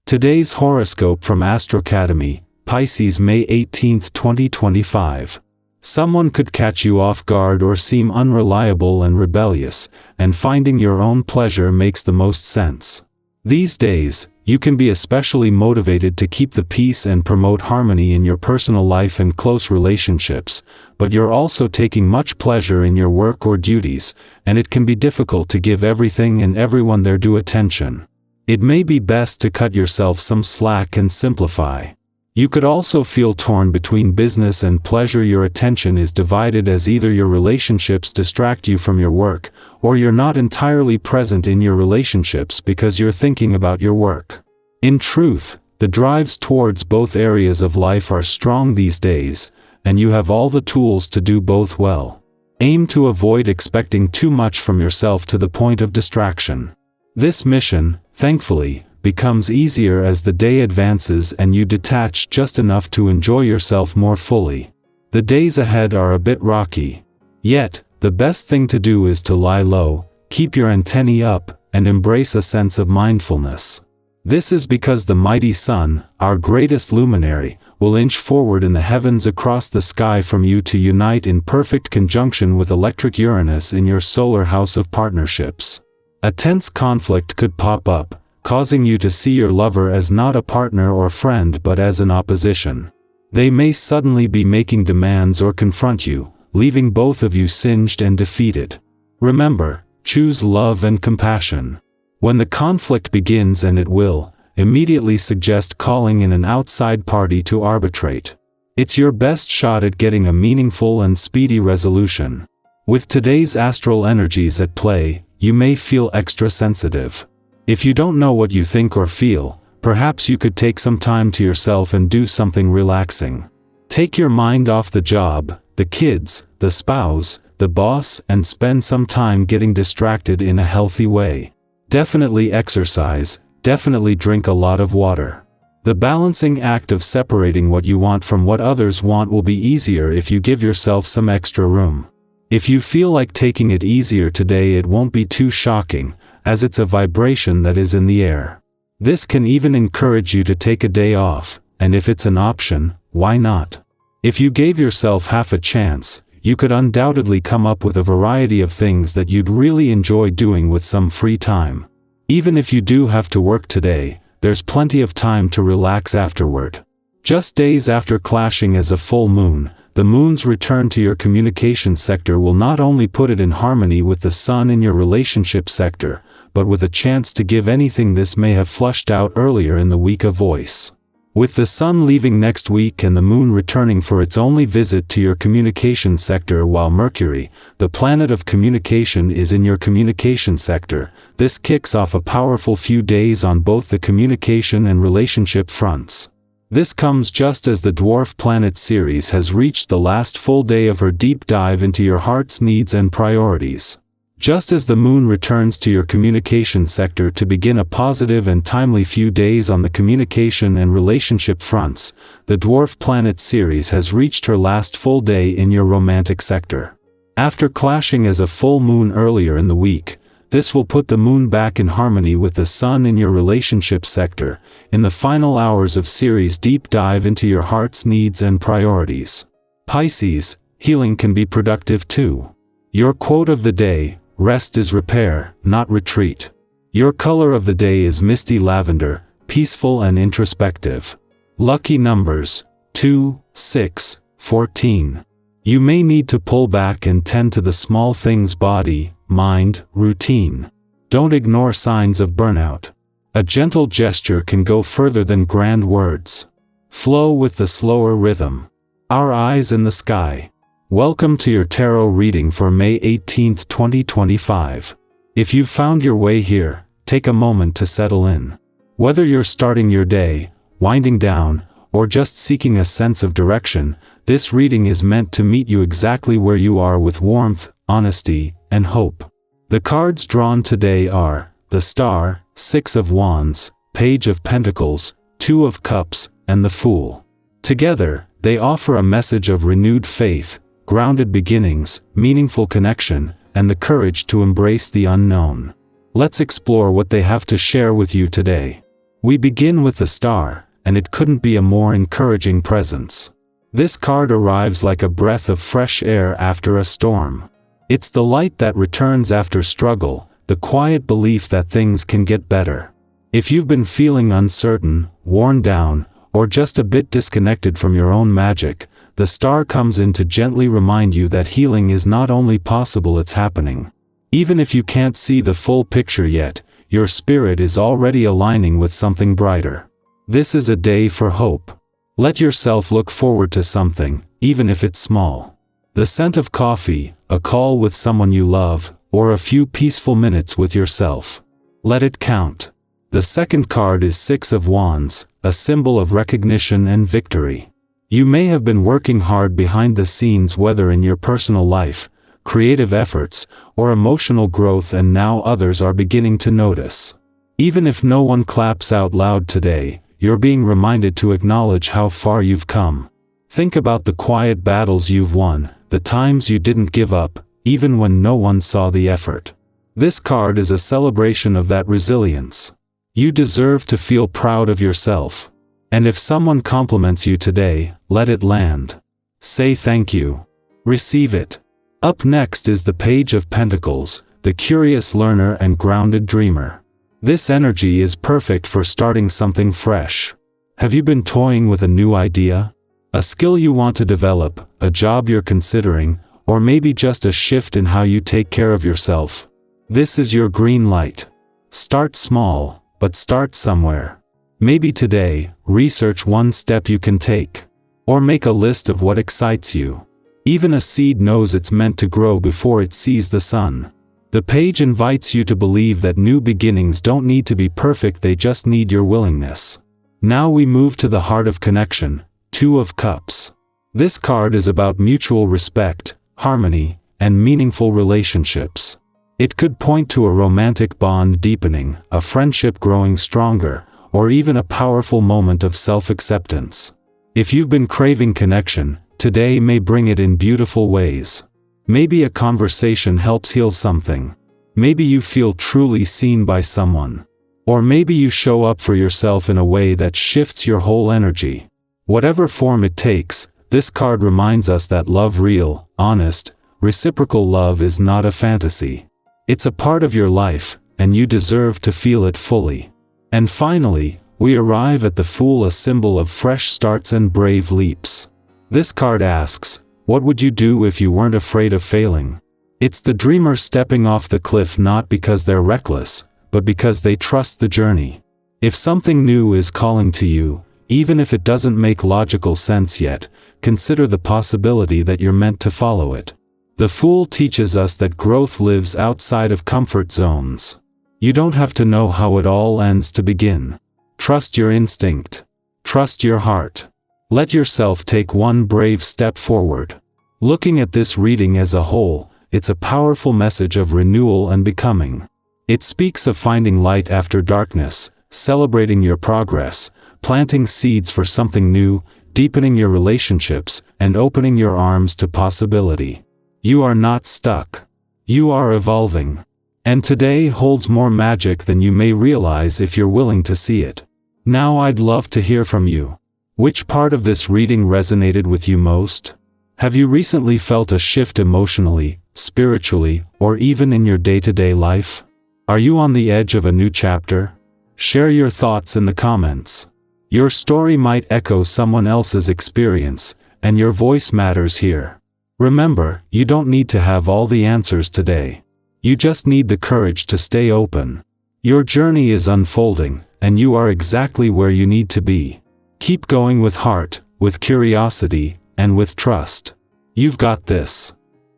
Today's horoscope from Astrocademy, Pisces, May 18, 2025. Someone could catch you off guard or seem unreliable and rebellious, and finding your own pleasure makes the most sense. These days, you can be especially motivated to keep the peace and promote harmony in your personal life and close relationships, but you're also taking much pleasure in your work or duties, and it can be difficult to give everything and everyone their due attention. It may be best to cut yourself some slack and simplify. You could also feel torn between business and pleasure. Your attention is divided as either your relationships distract you from your work, or you're not entirely present in your relationships because you're thinking about your work. In truth, the drives towards both areas of life are strong these days, and you have all the tools to do both well. Aim to avoid expecting too much from yourself to the point of distraction. This mission, thankfully, becomes easier as the day advances and you detach just enough to enjoy yourself more fully. The days ahead are a bit rocky. Yet, the best thing to do is to lie low, keep your antennae up, and embrace a sense of mindfulness. This is because the mighty sun, our greatest luminary, will inch forward in the heavens across the sky from you to unite in perfect conjunction with electric Uranus in your solar house of partnerships. A tense conflict could pop up, causing you to see your lover as not a partner or friend but as an opposition. They may suddenly be making demands or confront you, leaving both of you singed and defeated. Remember, choose love and compassion. When the conflict begins, and it will, immediately suggest calling in an outside party to arbitrate. It's your best shot at getting a meaningful and speedy resolution. With today's astral energies at play, you may feel extra sensitive. If you don't know what you think or feel, perhaps you could take some time to yourself and do something relaxing. Take your mind off the job, the kids, the spouse, the boss, and spend some time getting distracted in a healthy way. Definitely exercise, definitely drink a lot of water. The balancing act of separating what you want from what others want will be easier if you give yourself some extra room. If you feel like taking it easier today, it won't be too shocking, as it's a vibration that is in the air. This can even encourage you to take a day off, and if it's an option, why not? If you gave yourself half a chance, you could undoubtedly come up with a variety of things that you'd really enjoy doing with some free time. Even if you do have to work today, there's plenty of time to relax afterward. Just days after clashing as a full moon, the moon's return to your communication sector will not only put it in harmony with the sun in your relationship sector, but with a chance to give anything this may have flushed out earlier in the week a voice. With the sun leaving next week and the moon returning for its only visit to your communication sector while Mercury, the planet of communication, is in your communication sector, this kicks off a powerful few days on both the communication and relationship fronts. This comes just as the dwarf planet Ceres has reached the last full day of her deep dive into your heart's needs and priorities. Just as the moon returns to your communication sector to begin a positive and timely few days on the communication and relationship fronts, the dwarf planet Ceres has reached her last full day in your romantic sector. After clashing as a full moon earlier in the week, this will put the moon back in harmony with the sun in your relationship sector, in the final hours of Ceres' deep dive into your heart's needs and priorities. Pisces, healing can be productive too. Your quote of the day: rest is repair, not retreat. Your color of the day is misty lavender, peaceful and introspective. Lucky numbers: 2, 6, 14. You may need to pull back and tend to the small things: body, mind, routine. Don't ignore signs of burnout. A gentle gesture can go further than grand words. Flow with the slower rhythm. Our eyes in the sky. Welcome to your tarot reading for May 18, 2025. If you've found your way here, take a moment to settle in. Whether you're starting your day, winding down, or just seeking a sense of direction, this reading is meant to meet you exactly where you are with warmth, honesty, and hope. The cards drawn today are the Star, 6 of Wands, Page of Pentacles, 2 of Cups, and the Fool. Together, they offer a message of renewed faith, grounded beginnings, meaningful connection, and the courage to embrace the unknown. Let's explore what they have to share with you today. We begin with the Star, and it couldn't be a more encouraging presence. This card arrives like a breath of fresh air after a storm. It's the light that returns after struggle, the quiet belief that things can get better. If you've been feeling uncertain, worn down, or just a bit disconnected from your own magic, the Star comes in to gently remind you that healing is not only possible, it's happening. Even if you can't see the full picture yet, your spirit is already aligning with something brighter. This is a day for hope. Let yourself look forward to something, even if it's small. The scent of coffee, a call with someone you love, or a few peaceful minutes with yourself. Let it count. The second card is Six of Wands, a symbol of recognition and victory. You may have been working hard behind the scenes, whether in your personal life, creative efforts, or emotional growth, and now others are beginning to notice. Even if no one claps out loud today, you're being reminded to acknowledge how far you've come. Think about the quiet battles you've won, the times you didn't give up, even when no one saw the effort. This card is a celebration of that resilience. You deserve to feel proud of yourself. And if someone compliments you today, let it land. Say thank you. Receive it. Up next is the Page of Pentacles, the curious learner and grounded dreamer. This energy is perfect for starting something fresh. Have you been toying with a new idea? A skill you want to develop, a job you're considering, or maybe just a shift in how you take care of yourself? This is your green light. Start small, but start somewhere. Maybe today, research one step you can take. Or make a list of what excites you. Even a seed knows it's meant to grow before it sees the sun. The page invites you to believe that new beginnings don't need to be perfect, they just need your willingness. Now we move to the heart of connection, Two of Cups. This card is about mutual respect, harmony, and meaningful relationships. It could point to a romantic bond deepening, a friendship growing stronger, or even a powerful moment of self-acceptance. If you've been craving connection, today may bring it in beautiful ways. Maybe a conversation helps heal something. Maybe you feel truly seen by someone. Or maybe you show up for yourself in a way that shifts your whole energy. Whatever form it takes, this card reminds us that love, real, honest, reciprocal love, is not a fantasy. It's a part of your life, and you deserve to feel it fully. And finally, we arrive at the Fool, a symbol of fresh starts and brave leaps. This card asks, what would you do if you weren't afraid of failing? It's the dreamer stepping off the cliff, not because they're reckless, but because they trust the journey. If something new is calling to you, even if it doesn't make logical sense yet, consider the possibility that you're meant to follow it. The Fool teaches us that growth lives outside of comfort zones. You don't have to know how it all ends to begin. Trust your instinct. Trust your heart. Let yourself take one brave step forward. Looking at this reading as a whole, it's a powerful message of renewal and becoming. It speaks of finding light after darkness, celebrating your progress, planting seeds for something new, deepening your relationships, and opening your arms to possibility. You are not stuck. You are evolving. And today holds more magic than you may realize if you're willing to see it. Now I'd love to hear from you. Which part of this reading resonated with you most? Have you recently felt a shift emotionally, spiritually, or even in your day-to-day life? Are you on the edge of a new chapter? Share your thoughts in the comments. Your story might echo someone else's experience, and your voice matters here. Remember, you don't need to have all the answers today. You just need the courage to stay open. Your journey is unfolding, and you are exactly where you need to be. Keep going with heart, with curiosity, and with trust. You've got this.